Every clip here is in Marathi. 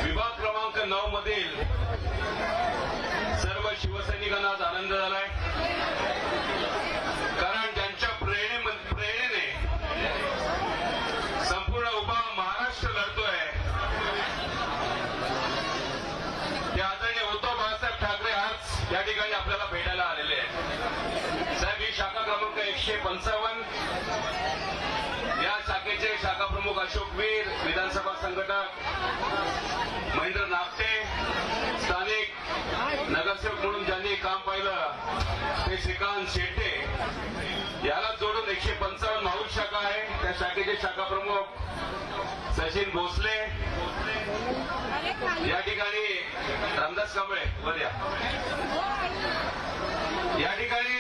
विभाग क्रमांक 9 मधील सर्व शिवसैनिकांना आज आनंद झालाय, कारण त्यांच्या प्रेरणेने संपूर्ण उभा महाराष्ट्र लढतोय. ते आदरणीय उद्धव बाळासाहेब ठाकरे आज या ठिकाणी आपल्याला भेटायला आलेले आहेत. साहेब, ही शाखा क्रमांक 155, या शाखेचे शाखा प्रमुख अशोक वीर, विधानसभा संघटक महेंद्र नागटे, स्थानिक नगरसेवक म्हणून ज्यांनी काम पाहिलं ते श्रीकांत शेट्टे, याला जोडून 155 माहूर शाखा आहे. त्या शाखेचे शाखा प्रमुख सचिन भोसले, या ठिकाणी रामदास कांबळे बऱ्या, या ठिकाणी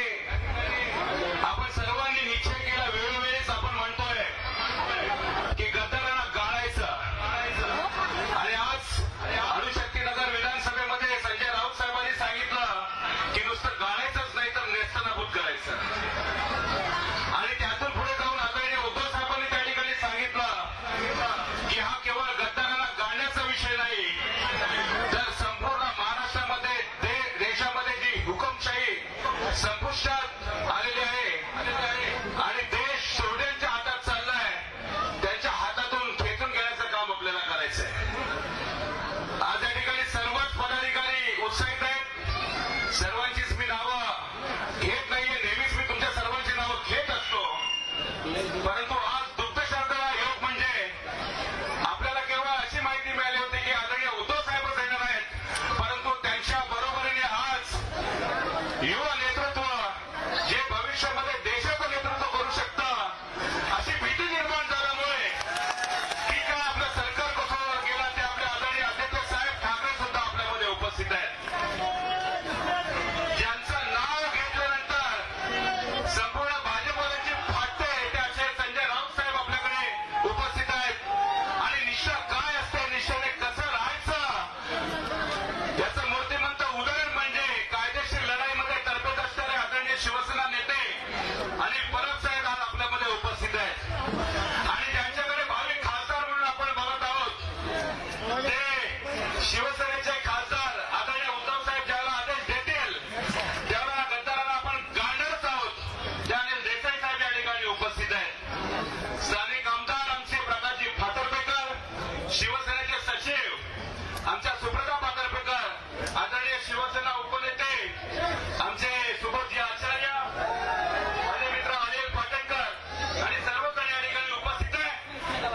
आपण सर्वांनी निश्चय केला, वेळोवेळीच आपण म्हणतोय की गद्दारांना गाळायचं. आणि आज अणुशक्तीनगर विधानसभेमध्ये संजय राऊत साहेबांनी सांगितलं की नुसतं गाळायचंच नाही तर नेस्तनाबूत करायचं. आणि त्यातून पुढे जाऊन आदरणीय उद्धव साहेबांनी त्या ठिकाणी सांगितलं की हा केवळ गद्दारांना गाळण्याचा विषय नाही, तर संपूर्ण महाराष्ट्रामध्ये देशामध्ये जी हुकुमशाही संपुष्टात आलेली आहे आणि देश सोड्यांच्या हातात चाललाय, त्यांच्या हातातून खेचून घेण्याचं काम आपल्याला करायचंय. आज या ठिकाणी सर्वच पदाधिकारी उत्साहित आहेत. सर्वांचीच मी नावं घेत नाहीये, नेहमीच मी तुमच्या सर्वांची नावं घेत असतो, परंतु आज दुग्धशास्त्राला योग म्हणजे आपल्याला केवळ अशी माहिती मिळाली होती की आदरणीय उद्धव साहेबच येणार आहेत, परंतु त्यांच्या बरोबरीने आज युवा नेतृत्व जे भविष्यामध्ये देशाचं नेतृत्व करू शकतं, अशी भीती निर्माण झाल्यामुळे की काय आपलं सरकार कोसळवर गेला, ते आपले आदरणीय अध्यक्ष साहेब ठाकरे सुद्धा आपल्यामध्ये उपस्थित आहेत. ज्यांचं नाव घेतल्यानंतर संपूर्ण भाजपवाल्यांची फाटते, ते असे संजय राऊत साहेब आपल्याकडे उपस्थित आहेत. आणि निष्ठा काय असते, निष्ठेने कसं राहायचं, याचं मूर्तिमंत उदाहरण म्हणजे कायदेशीर लढाईमध्ये तरबेज असणारे आदरणीय शिवसेना नेते आणि परब साहेब आज आपल्यामध्ये उपस्थित आहेत. आणि ज्यांच्याकडे भावी खासदार म्हणून आपण बघत आहोत, ते शिवसेनेचे खासदार आदरणीय उद्धव साहेब ज्यावेळेला आदेश देतील त्यावेळेला गद्दारांना आपण गाळणारच आहोत. ते अनिल देसाई साहेब या ठिकाणी उपस्थित आहेत. स्थानिक आमदार आमचे प्रकाशजी फातर्पेकर, शिवसेनेचे सचिव आमच्या सुप्रदा फातर्पेकर, आदरणीय शिवसेना उपनेते आमचे सुबोधजी आचार्य, माझे मित्र अनिल पाटणकर आणि सर्वजण या ठिकाणी उपस्थित आहे.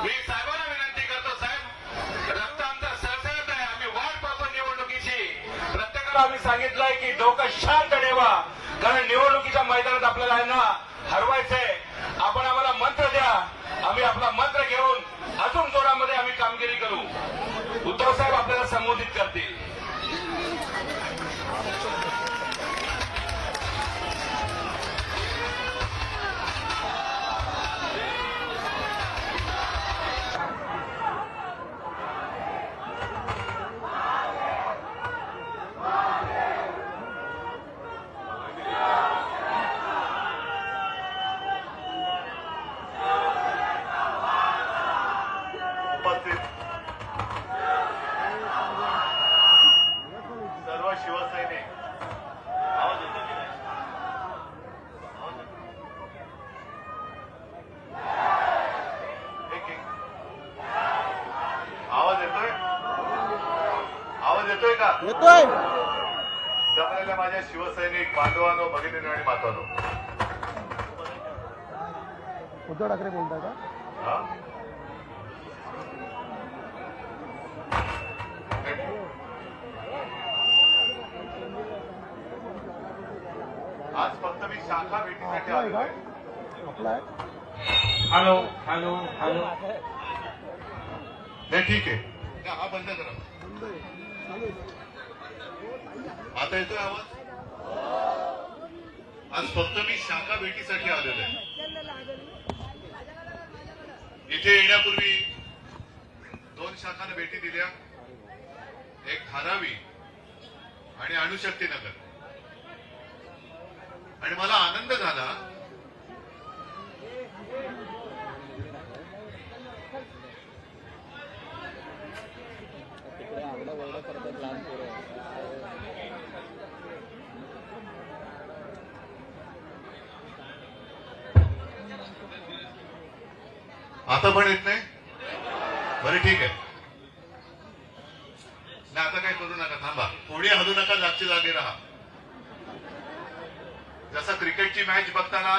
मी साहेबांना विनंती करतो, साहेब रक्त आमचं सळसळत आहे, आम्ही वाट पाहतो निवडणुकीची. प्रत्येकाला आम्ही सांगितलंय की डोकं शांत ठेवा, कारण निवडणुकीच्या मैदानात आपल्याला आहे ना हरवायचंय. आपण आम्हाला मंत्र द्या, आम्ही आपला मंत्र घेऊन अजून जोरामध्ये आम्ही कामगिरी करू. उद्धव साहेब आपल्याला संबोधित करतील. सर्व शिवसैनिक आवाज येतोय का? येतोय. जमलेल्या माझ्या शिवसैनिक बांधवांनो, भगिनींनो आणि मातांनो, उद्धव ठाकरे बोलताय का? आज फक्त मी शाखा भेटीसाठी आलो आहे. आपला आहे. हॅलो हॅलो हॅलो, नाही ठीक आहे, हा बंद करा. आता येतोय आवाज? आज फक्त मी शाखा भेटीसाठी आलेलो आहे. इथे येण्यापूर्वी 2 शाखांना भेटी दिल्या, एक धारावी आणि अणुशक्तीनगर. आणि मला आनंद झाला आता पण येत नाही? बरं ठीक आहे. नाही आता काय करू नका, थांबा. कोणी हलू नका, जागची जागे राहा. जसं क्रिकेटची मॅच बघताना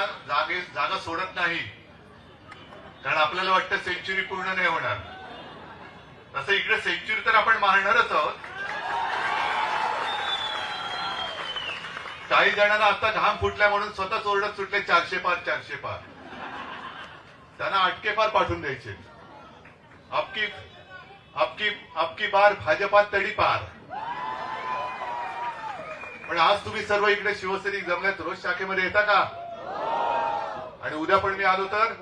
जागा सोडत नाही, कारण आपल्याला वाटतं सेंचुरी पूर्ण नाही होणार, तसं इकडे सेंचुरी तर आपण मारणारच आहोत. काही जणांना आता घाम फुटल्या म्हणून स्वतःच ओरडत सुटले 400 पार 400 पार. त्यांना अटके पार पाठवून द्यायचे. अबकी बार भाजपात तडी पार. पण आज तुम्ही सर्व इकडे शिवसैनिक जमल्यात, रोज शाखेमध्ये येता का? आणि उद्या पण मी आलो तर,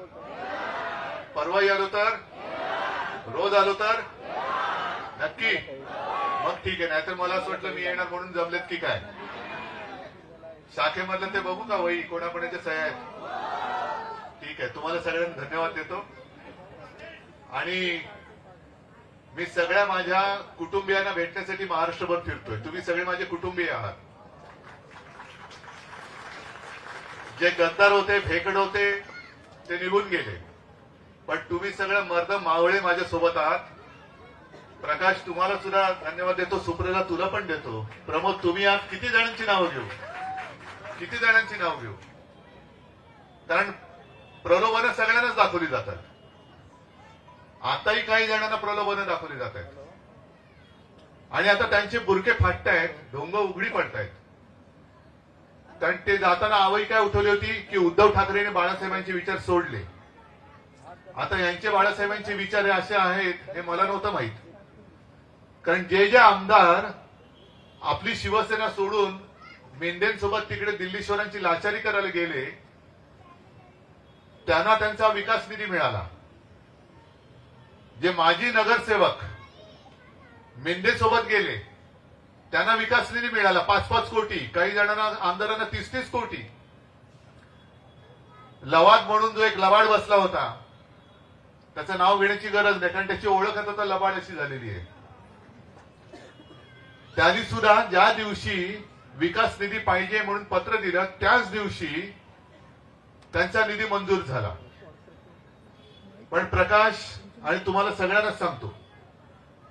परवाही आलो तर, रोज आलो तर नक्की? मग ठीक आहे. नाहीतर मला असं वाटलं मी येणार म्हणून जमलेत की काय. शाखेमधलं ते बघू का वही कोणाकोणाच्या सह्या आहेत? ठीक आहे. तुम्हाला सगळ्यांना धन्यवाद देतो. आणि मी सगळ्या माझ्या कुटुंबियांना भेटण्यासाठी महाराष्ट्रभर फिरतोय. तुम्ही सगळे माझे कुटुंबीय आहात. जे गद्दार होते, भेकड होते, ते निघून गेले, पण तुम्ही सगळं मर्द मावळे माझ्या सोबत आहात. प्रकाश, तुम्हाला सुद्धा धन्यवाद देतो. सुप्रेला तुला पण देतो. प्रमोद, तुम्ही आज किती जणांची नावं घेऊ? किती जणांची नाव घेऊ? कारण प्रलोभनं सगळ्यांनाच दाखवली जातात. आताही काही जणांना प्रलोभनं दाखवली जात आहेत, आणि आता त्यांचे बुरके फाटतायत, ढोंग उघडी पडतायत. कारण ते जाताना आवई काय उठवली होती की उद्धव ठाकरेने बाळासाहेबांचे विचार सोडले. आता यांचे बाळासाहेबांचे विचार हे असे आहेत हे मला नव्हतं माहित. कारण जे आमदार आपली शिवसेना सोडून मेंढ्यांसोबत तिकडे दिल्लीश्वरांची लाचारी करायला गेले, त्यांना त्यांचा विकास निधी मिळाला. जे माजी नगरसेवक मेंढेसोबत गेले त्यांना विकास निधी मिळाला 5-5 कोटी, काही जणांना आमदारांना 30-30 कोटी. लवाड म्हणून जो एक लवाड बसला होता, त्याचं नाव घेण्याची गरज नाही, कारण त्याची ओळख आता लबाड अशी झालेली आहे. त्यांनी सुद्धा ज्या दिवशी विकास निधी पाहिजे म्हणून पत्र दिलं, त्याच दिवशी त्यांचा निधी मंजूर झाला. पण प्रकाश, आणि तुम्हाला सगळ्यांनाच सांगतो,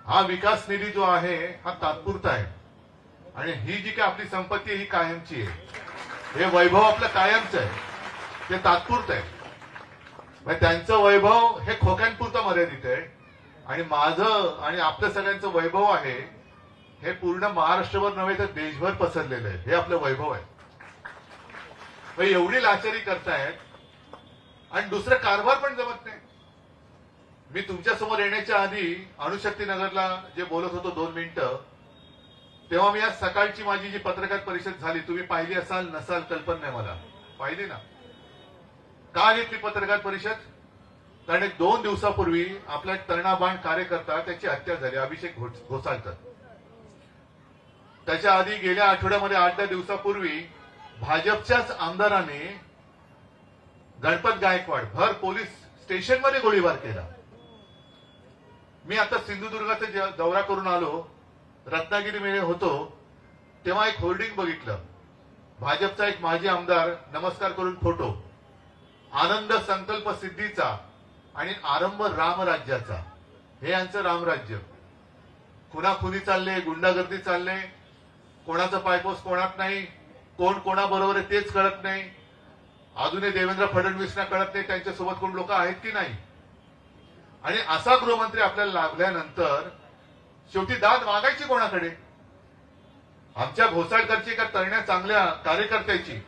हा विकास निधी जो आहे हा तात्पुरता आहे, आणि ही जी काही आपली संपत्ती आहे ही कायमची आहे. हे वैभव आपलं कायमचं आहे, ते तात्पुरतं आहे. त्यांचं वैभव हे खोक्यांपुरतं मर्यादित आहे, आणि माझं आणि आपलं सगळ्यांचं वैभव आहे हे पूर्ण महाराष्ट्रभर नव्हे तर देशभर पसरलेलं आहे. हे आपलं वैभव आहे. एवढी लाचारी करतायत, आणि दुसरं कारभार पण जमत नाही. मी तुमच्या समोर येण्याच्या आधी अणुशक्ती नगरला जे बोलत होतो 2 मिनिटं, तेव्हा मी आज सकाळची माझी जी पत्रकार परिषद झाली, तुम्ही पाहिली असाल नसाल कल्पना नाही मला, पाहिली ना? का घेतली पत्रकार परिषद? कारण 2 दिवसापूर्वी आपला एक तरुणाबाण कार्यकर्ता त्याची हत्या झाली, अभिषेक घोसाळकर. त्याच्या आधी गेल्या आठवड्यामध्ये 8-10 दिवसापूर्वी भाजपच्याच आमदाराने गणपत गायकवाड भर पोलीस स्टेशनमध्ये गोळीबार केला. मी आता सिंधुदुर्गाचा दौरा करून आलो, रत्नागिरीमध्ये होतो, तेव्हा एक होर्डिंग बघितलं. भाजपचा एक माजी आमदार नमस्कार करून फोटो, आनंद संकल्प सिद्धीचा आणि आरंभ रामराज्याचा. हे यांचं रामराज्य. खुनाखुनी चालले, गुंडागर्दी चालले, कोणाचा पायपोस कोणात नाही, कोण कोणाबरोबर आहे तेच कळत नाही. अजूनही देवेंद्र फडणवीसना कळत नाही त्यांच्यासोबत कोण लोक आहेत की नाही. आणि असा गृहमंत्री आपल्याला लाभल्यानंतर शेवटी दाद मागायची कोणाकडे? आमच्या घोसाळकरची का तरण्या चांगल्या कार्यकर्त्याची.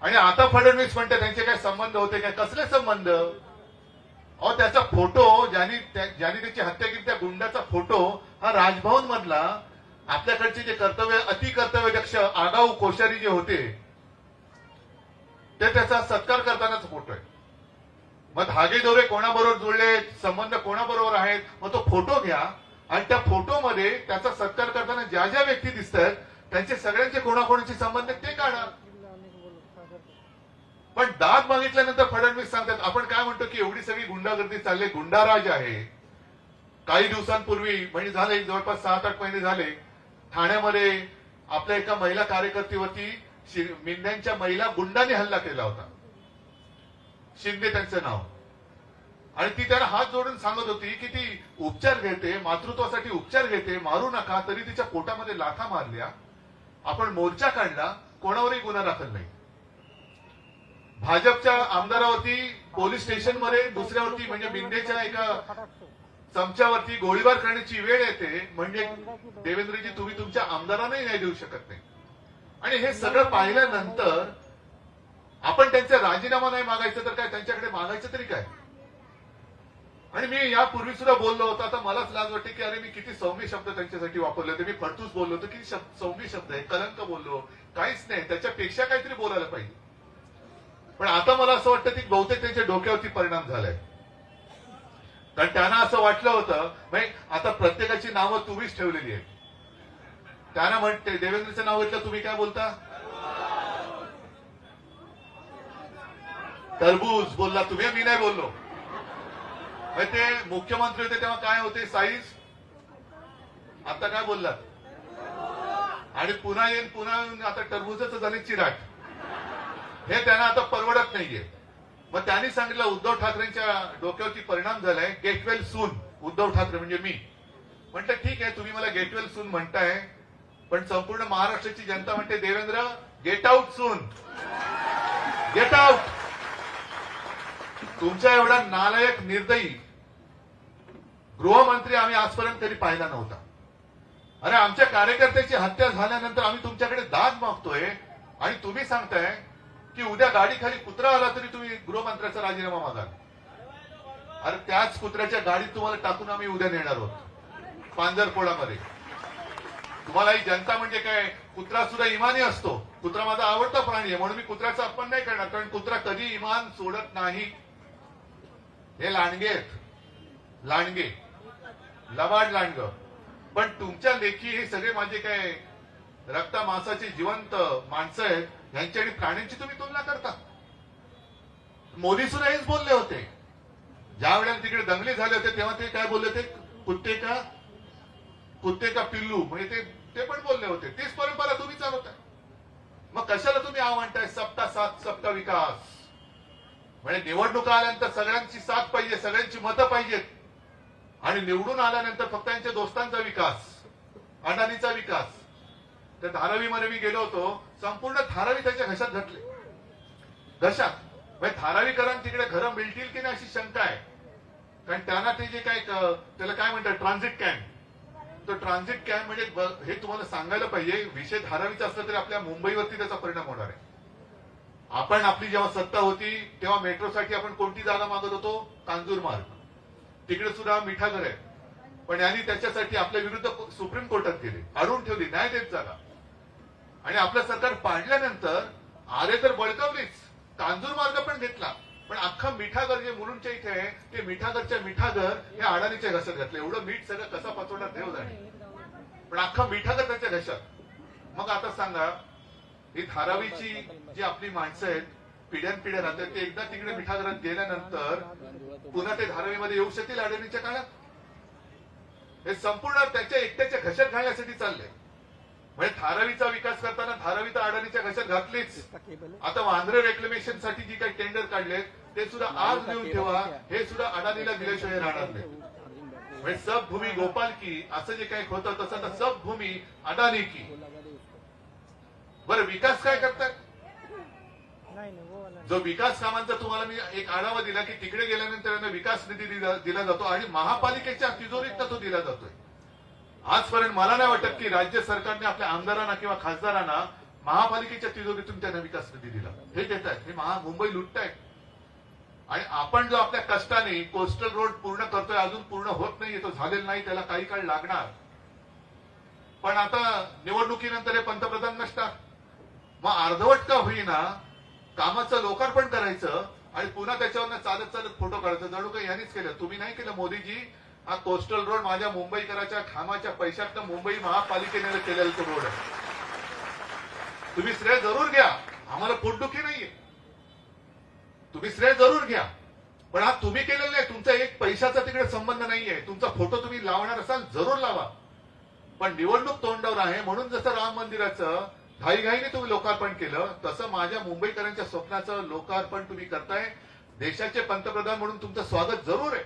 आणि आता फडणवीस म्हणते त्यांचे काय संबंध होते काय? कसले संबंध? अहो, त्याचा फोटो ज्यांनी त्याची हत्या केली त्या गुंडाचा फोटो हा राजभवन मधला आपल्याकडचे जे अतिकर्तव्यदक्ष आगाऊ कोश्यारी जे होते ते त्याचा सत्कार करतानाच फोटो आहे. मग धागे दोरे कोणाबरोबर जुळले, संबंध कोणाबरोबर आहेत, मग तो फोटो घ्या आणि त्या फोटोमध्ये त्याचा सत्कार करताना ज्या ज्या व्यक्ती दिसतात त्यांचे सगळ्यांचे कोणाकोणाचे संबंध ते काढा. पण दाद मागितल्यानंतर फडणवीस सांगतात, आपण काय म्हणतो की एवढी सगळी गुंडागर्दी चालली, गुंडाराज आहे. काही दिवसांपूर्वी म्हणजे झाले जवळपास 7-8 महिने झाले, ठाण्यामध्ये आपल्या एका महिला कार्यकर्तीवरती मिंद्यांच्या महिला गुंडाने हल्ला केला होता. शिंदे त्यांचं नाव. आणि ती त्याला हात जोडून सांगत होती की ती उपचार घेते, मातृत्वासाठी उपचार घेते, मारू नका. तरी तिच्या पोटामध्ये लाथा मारल्या. आपण मोर्चा काढला, कोणावरही गुन्हा दाखल नाही. भाजपच्या आमदारावरती पोलीस स्टेशनमध्ये दुसऱ्यावरती म्हणजे मिंदेच्या एका चमच्यावरती गोळीबार करण्याची वेळ येते. म्हणजे देवेंद्रजी तुम्ही तुमच्या आमदारांनाही न्याय देऊ शकत नाही. आणि हे सगळं पाहिल्यानंतर आपण त्यांचा राजीनामा नाही मागायचं तर काय, त्यांच्याकडे मागायचं तरी काय. आणि मी यापूर्वी सुद्धा बोललो होतो. आता मलाच लाज वाटते की अरे मी किती सौम्य शब्द त्यांच्यासाठी वापरले होते. मी फडतूस बोललो होतो, किती सौम्य शब्द आहे, कलंक बोललो, काहीच नाही. त्याच्यापेक्षा काहीतरी बोलायला पाहिजे. पण आता मला असं वाटतं की बहुतेक त्यांच्या डोक्यावरती परिणाम झालाय. कारण त्यांना असं वाटलं होतं म्हणजे आता प्रत्येकाची नावं तुम्हीच ठेवलेली आहेत. त्यांना म्हणते देवेंद्रचं नाव घेतलं, तुम्ही काय बोलता, टरबूज बोलला तुम्ही, मी नाही बोललो. ते मुख्यमंत्री होते तेव्हा काय होते, साईज. आता काय बोललात, आणि पुन्हा येऊन पुन्हा येऊन आता टरबूजच झाले चिराट. हे त्यांना आता परवडत नाहीये. मग त्यांनी सांगितलं उद्धव ठाकरेंच्या डोक्यावरती परिणाम झालाय, get well soon. Uddhav Thackeray म्हणजे मी. म्हटलं ठीक आहे, तुम्ही मला गेट वेल सून म्हणताय, पण संपूर्ण महाराष्ट्राची जनता म्हणते Devendra get out soon, get out. तुमच्या एवढा नालायक निर्दयी गृहमंत्री आम्ही आजपर्यंत कधी पाहिला नव्हता. अरे आमच्या कार्यकर्त्याची हत्या झाल्यानंतर आम्ही तुमच्याकडे दाद मागतोय आणि तुम्ही सांगताय की उद्या गाडीखाली कुत्रा आला तरी तुम्ही गृहमंत्र्याचा राजीनामा मागाल. अरे त्याच कुत्र्याच्या गाडीत तुम्हाला टाकून आम्ही उद्या नेणार आहोत पांजरपोळामध्ये. तुम्हाला ही जनता म्हणजे काय, कुत्रा सुद्धा इमानी असतो. कुत्रा माझा आवडता प्राणी आहे म्हणून मी कुत्र्याचा अपमान नाही करणार, कारण कुत्रा कधी इमान सोडत नाही. हे लांडगे आहेत, लांडगे, लबाड लांडग. पण तुमच्या लेखी हे सगळे माझे काय रक्ता मांसाचे जिवंत माणसं आहेत, यांची आणि प्राण्यांची तुम्ही तुलना करता. मोदी सुद्धा हेच बोलले होते. ज्या वेळेला तिकडे दंगली झाले होते तेव्हा ते काय बोलले होते, कुत्ते का पिल्लू, म्हणजे ते पण बोलले होते. तीच परंपरा तुम्ही चालवताय. मग कशाला तुम्ही म्हणताय सबका साथ सबका विकास. म्हणजे निवडणुका आल्यानंतर सगळ्यांची साथ पाहिजे, सगळ्यांची मतं पाहिजेत, आणि निवडून आल्यानंतर फक्त त्यांच्या दोस्तांचा विकास, अडाणीचा विकास. त्या धारावीमध्ये मी गेलो होतो, संपूर्ण धारावी त्याच्या घशात घातले. घशात म्हणजे धारावीकरांना तिकडे घरं मिळतील की नाही अशी शंका आहे. कारण त्यांना ते जे काय त्याला काय म्हणतात ट्रान्झिट कॅम्प, तो ट्रान्झिट कॅम्प म्हणजे हे तुम्हाला सांगायला पाहिजे. विषय धारावीचा असला तरी आपल्या मुंबईवरती त्याचा परिणाम होणार आहे. आपण आपली जेव्हा सत्ता होती तेव्हा मेट्रोसाठी आपण कोणती जागा मागत होतो, कांजूर मार्ग. तिकडे सुद्धा मिठागर आहे, पण यांनी त्याच्यासाठी आपल्या विरुद्ध सुप्रीम कोर्टात गेले, अडवून ठेवली, न्याय देत जागा. आणि आपलं सरकार पाडल्यानंतर आरे तर बळकावलीच, कांजूर मार्ग पण घेतला, पण अख्खा मिठागर जे मुलुंडच्या इथे आहे ते मिठागरच्या मिठागर हे अडाणीच्या घशात घातलं. एवढं मीठ सगळं कसं पचवणार देव जाणे, पण अख्खा मिठागर त्याच्या घशात. मग आता सांगा, ही धारावीची जी आपली माणसं आहेत, पिढ्यानपिढ्या राहतात, ते एकदा तिकडे मिठागरात गेल्यानंतर पुन्हा ते धारावीमध्ये येऊ शकतील अडणीच्या काळात. हे संपूर्ण त्याच्या एकट्याच्या घशात घालण्यासाठी चाललंय. म्हणजे धारावीचा विकास करताना धारावी तर अडाणीच्या घशात घातलीच. आता वांद्रे रेक्लेमेशन साठी जी काही टेंडर काढलेत ते सुद्धा आज लिहून ठेवा, हे सुद्धा अडाणीला दिल्याशिवाय राहणार नाही. म्हणजे सब भूमी गोपाल की असं जे काही होतं तसं तर सब भूमी अडाणी की. बरं विकास काय करतात, जो विकास कामांचा तुम्हाला मी एक आढावा दिला की तिकडे गेल्यानंतर यांना विकास निधी दिला जातो आणि महापालिकेच्या तिजोरीत तो दिला जातोय. आजपर्यंत मला नाही वाटत की राज्य सरकारने आपल्या आमदारांना किंवा खासदारांना महापालिकेच्या तिजोरीतून त्यांना विकास निधी दिला. हे देत आहेत, हे मुंबई लुटतायत. आणि आपण जो आपल्या कष्टाने कोस्टल रोड पूर्ण करतोय, अजून पूर्ण होत नाहीये, तो झालेला नाही, त्याला काही काळ लागणार. पण आता निवडणुकीनंतर हे पंतप्रधान नसतात. मग अर्धवट का होईना कामाचं लोकार्पण करायचं आणि पुन्हा त्याच्यावर चालत चालत फोटो काढायचं. जणू काही यांनीच केलं, तुम्ही नाही केलं. मोदीजी, हा कोस्टल रोड माझ्या मुंबईकराच्या खामाच्या पैशातनं मुंबई महापालिकेने केलेला तो रोड आहे. तुम्ही श्रेय जरूर घ्या, आम्हाला पोटदुखी नाहीये, तुम्ही श्रेय जरूर घ्या. पण हा तुम्ही केलेला नाही, तुमचा एक पैशाचा तिकडे संबंध नाहीये. तुमचा फोटो तुम्ही लावणार असाल जरूर लावा, पण निवडणूक तोंडावर आहे म्हणून जसं राम मंदिराचं घाईघाईने तुम्ही लोकार्पण केलं, तसं माझ्या मुंबईकरांच्या स्वप्नाचं लोकार्पण तुम्ही करताय. देशाचे पंतप्रधान म्हणून तुमचं स्वागत जरूर आहे,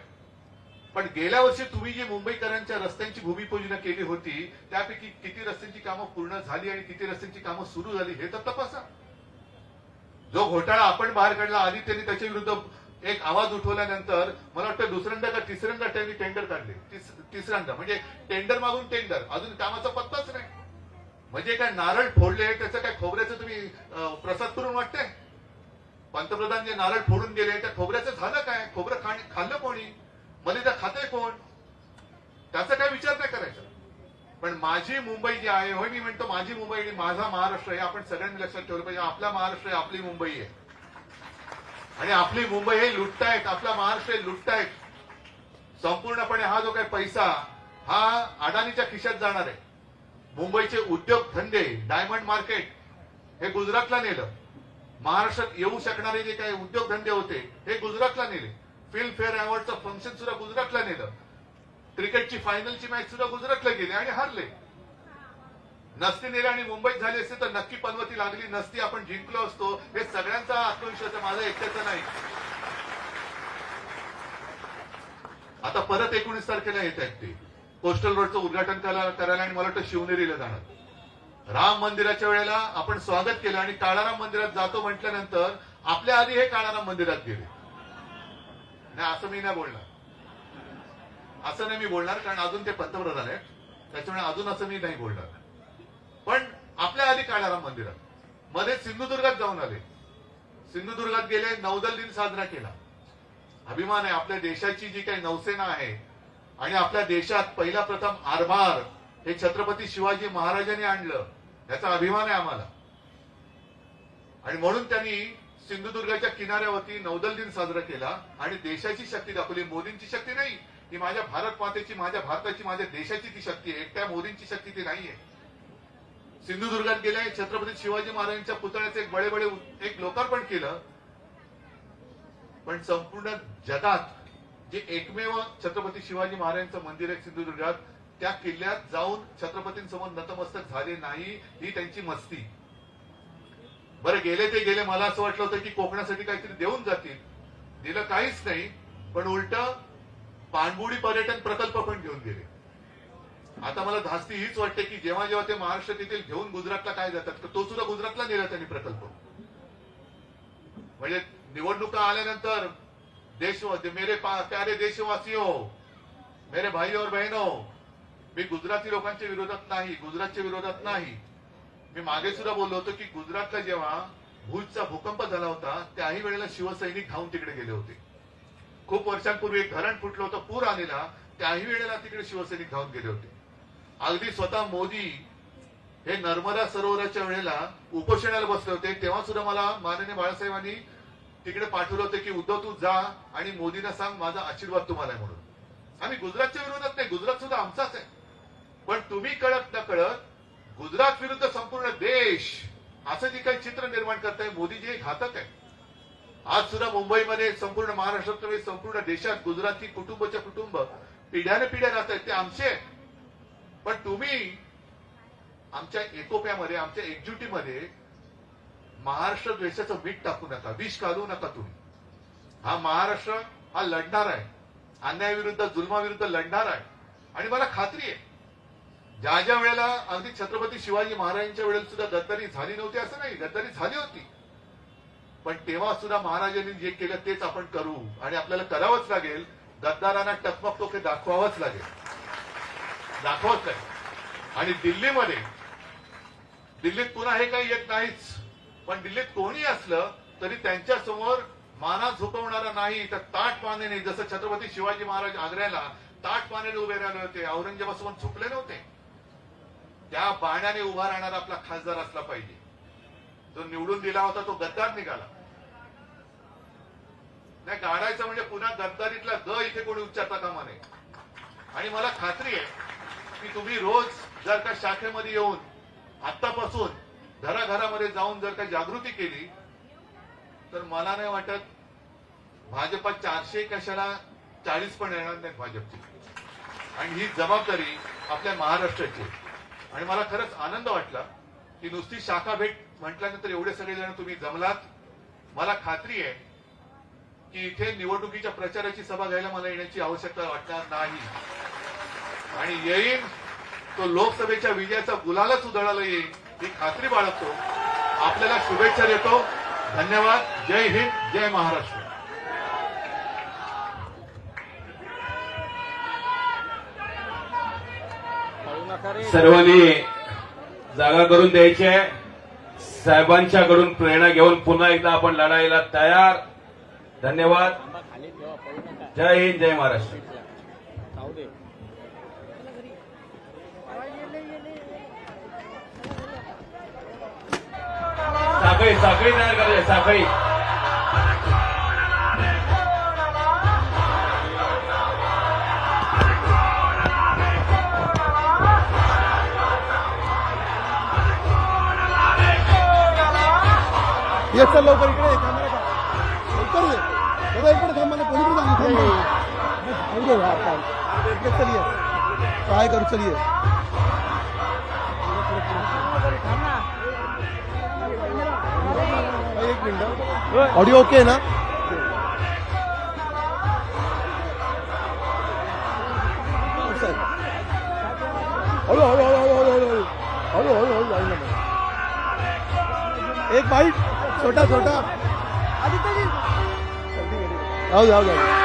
पण गेल्या वर्षी तुम्ही जी मुंबईकरांच्या रस्त्यांची भूमिपूजन केली होती त्यापैकी किती रस्त्यांची कामं पूर्ण झाली आणि किती रस्त्यांची कामं सुरू झाली हे तर तपासा. जो घोटाळा आपण बाहेर काढला आधी त्यांनी त्याच्या विरुद्ध एक आवाज उठवल्यानंतर मला वाटतं दुसऱ्यांदा का तिसऱ्यांदा त्यांनी टेंडर काढले. तिसऱ्यांदा म्हणजे टेंडर मागून टेंडर, अजून कामाचा पत्ताच नाही. म्हणजे काय नारळ फोडले त्याचं काय खोबऱ्याचं तुम्ही प्रसाद करून वाटतंय? पंतप्रधान जे नारळ फोडून गेले त्या खोबऱ्याचं झालं काय? खोबरं खाल्लं कोणी? मलिदा खाते कोण? त्याचा काय विचार नाही करायचा. पण माझी मुंबई जी आहे, होय मी म्हणतो माझी मुंबई आणि माझा महाराष्ट्र हे आपण सगळ्यांनी लक्षात ठेवलं पाहिजे. आपला महाराष्ट्र आहे, आपली मुंबई आहे आणि आपली मुंबई हे लुटतायत, आपला महाराष्ट्र हे लुटतायत. संपूर्णपणे हा जो काही पैसा हा अडाणीच्या खिशात जाणार आहे. मुंबईचे उद्योग धंदे, डायमंड मार्केट हे गुजरातला नेलं. महाराष्ट्रात येऊ शकणारे जे काही उद्योगधंदे होते हे गुजरातला नेले. फिल्म फेअर अवॉर्डचं फंक्शन सुद्धा गुजरातला नेलं. क्रिकेटची फायनलची मॅच सुद्धा गुजरातला गेली आणि हारले. नसती नेले आणि मुंबईत झाली असते तर नक्की पनवती लागली नसती, आपण जिंकलो असतो. हे सगळ्यांचा आत्मविश्वास आहे, माझा एकट्याचा नाही. आता परत 19 तारखेला येत आहेत ते कोस्टल रोडचं उद्घाटन करायला आणि मला वाटतं शिवनेरीला जाणार. राम मंदिराच्या वेळेला आपण स्वागत केलं आणि काळाराम मंदिरात जातो म्हटल्यानंतर आपल्या आधी हे काळाराम मंदिरात गेले. नाही असं मी नाही बोलणार, असं नाही मी बोलणार, कारण अजून ते पंतप्रधान आहेत त्याच्यामुळे अजून असं मी नाही बोलणार. पण आपल्या आधी काळाराम मंदिरात मध्ये सिंधुदुर्गात जाऊन आले. सिंधुदुर्गात गेले, नौदल दिन साजरा केला. अभिमान आहे आपल्या देशाची जी काही नौसेना आहे आणि आपल्या देशात पहिला प्रथम आरमार हे छत्रपती शिवाजी महाराजांनी आणलं, याचा अभिमान आहे आम्हाला. आणि म्हणून त्यांनी सिंधुदुर्गाच्या किनाऱ्यावरती नौदल दिन साजरा केला आणि देशाची शक्ती दाखवली. मोदींची शक्ती नाही, ही माझ्या भारत मातेची, माझ्या भारताची, माझ्या देशाची ती शक्ती आहे. एकट्या मोदींची शक्ती ती नाहीये. सिंधुदुर्गात गेले, छत्रपती शिवाजी महाराजांच्या पुतळ्याचे एक बडे एक लोकार्पण केलं. पण संपूर्ण जगात जे एकमेव छत्रपती शिवाजी महाराजांचं मंदिर आहे सिंधुदुर्गात, त्या किल्ल्यात जाऊन छत्रपतींसमोर नतमस्तक झाले नाही, ही त्यांची मस्ती. बरं गेले ते गेले, मला असं वाटलं होतं की कोकणासाठी काहीतरी देऊन जातील, दिलं काहीच नाही. पण उलट पाणबुडी पर्यटन प्रकल्प पण घेऊन गेले. आता मला धास्ती हीच वाटते की जेव्हा जेव्हा ते महाराष्ट्रात येतील घेऊन गुजरातला काय जातात, तो सुद्धा गुजरातला नेला त्यांनी प्रकल्प. म्हणजे निवडणुका आल्यानंतर मेरे प्यारे देशवासियों, मेरे भाई और बहनों, मी गुजराती लोकांच्या विरोधात नाही, गुजरातच्या विरोधात नाही. मी मागे सुद्धा बोललो होतो की गुजरातला जेव्हा भुजचा भूकंप झाला होता त्याही वेळेला शिवसैनिक धावून तिकडे गेले होते. खूप वर्षांपूर्वी एक धरण फुटलं होतं, पूर आलेला, त्याही वेळेला तिकडे शिवसैनिक धावून गेले होते. अगदी स्वतः मोदी हे नर्मदा सरोवराच्या वेळेला उपोषणाला बसले होते, तेव्हा सुद्धा मला माननीय बाळासाहेबांनी तिकडे पाठवलं होतं की उद्धव तू जा आणि मोदींना सांग माझा आशीर्वाद तुम्हाला आहे म्हणून. आम्ही गुजरातच्या विरोधात नाही, गुजरात सुद्धा आमचाच आहे. पण तुम्ही कळत न कळत गुजरात विरुद्ध संपूर्ण देश असं जे काही चित्र निर्माण करताय मोदीजी हे घातक आहे. आज सुद्धा मुंबईमध्ये, संपूर्ण महाराष्ट्रात, संपूर्ण देशात गुजराती कुटुंबाच्या कुटुंब पिढ्याने पिढ्या राहत आहेत, ते आमचे. पण तुम्ही आमच्या एकोप्यामध्ये, आमच्या एकजुटीमध्ये महाराष्ट्र द्वेषाचं मीठ टाकू नका, विष घालू नका. तुम्ही हा महाराष्ट्र हा लढणार आहे, अन्यायाविरुद्ध, जुलमाविरुद्ध लढणार आहे. आणि मला खात्री आहे ज्या ज्या वेळेला अगदी छत्रपती शिवाजी महाराजांच्या वेळेला सुद्धा गद्दारी झाली नव्हती असं नाही, गद्दारी झाली होती. पण तेव्हा सुद्धा महाराजांनी जे केलं तेच आपण करू आणि आपल्याला करावंच लागेल. गद्दारांना टकमक टोके दाखवावंच लागेल, दाखवत नाही. आणि दिल्लीत पुन्हा हे काही येत नाहीच. पण दिल्लीत कोणी असलं तरी त्यांच्या समोर माना झुकवणारा नाही तर ताट पाण्याने, जसं छत्रपती शिवाजी महाराज आग्र्याला ताट पाण्याने उभे राहिले होते, औरंगजेबासमोर झुकले नव्हते, त्या बाण्याने उभा राहणारा आपला खासदार असला पाहिजे. जो निवडून दिला होता तो गद्दार निघाला नाही. गाडायचं म्हणजे पुन्हा गद्दारीतला ग इथे कोणी उच्चारता कामा नये. आणि मला खात्री आहे की तुम्ही रोज जर का शाखेमध्ये येऊन आतापासून घराघरामध्ये जाऊन जर का जागृती केली तर मला नाही वाटत भाजपात 400 कशाला 40 पण येणार नाहीत भाजपची. आणि ही जबाबदारी आपल्या महाराष्ट्राची. आणि मला खरंच आनंद वाटला की नुसती शाखा भेट म्हटल्यानंतर एवढे सगळे जण तुम्ही जमलात. मला खात्री आहे की इथे निवडणुकीच्या प्रचाराची सभा घ्यायला मला येण्याची आवश्यकता वाटणार नाही आणि येईन तो लोकसभेच्या विजयाचा गुलालच उधळायला येईल ही खात्री बाळगतो. आपल्याला शुभेच्छा देतो. धन्यवाद. जय हिंद, जय महाराष्ट्र. सर्वांनी जागा करून द्यायची आहे. साहेबांच्याकडून प्रेरणा घेऊन पुन्हा एकदा आपण लढायला तयार. धन्यवाद. जय हिंद, जय महाराष्ट्र. साखळी साखळी तयार करायची. साखळी ये चल लवकर इकडे कॅमेरा लवकर ये. दादा इकडे थांब मला पलीकडे थांब इकडे चलिए काय करू चलिए. एक मिनिट ऑडिओ ओके आहे ना. हळू हळू हळू हळू हळू हळू हळू हळू हळू हळू एक बाईट छोटा छोटा जाऊ जाऊ जाऊ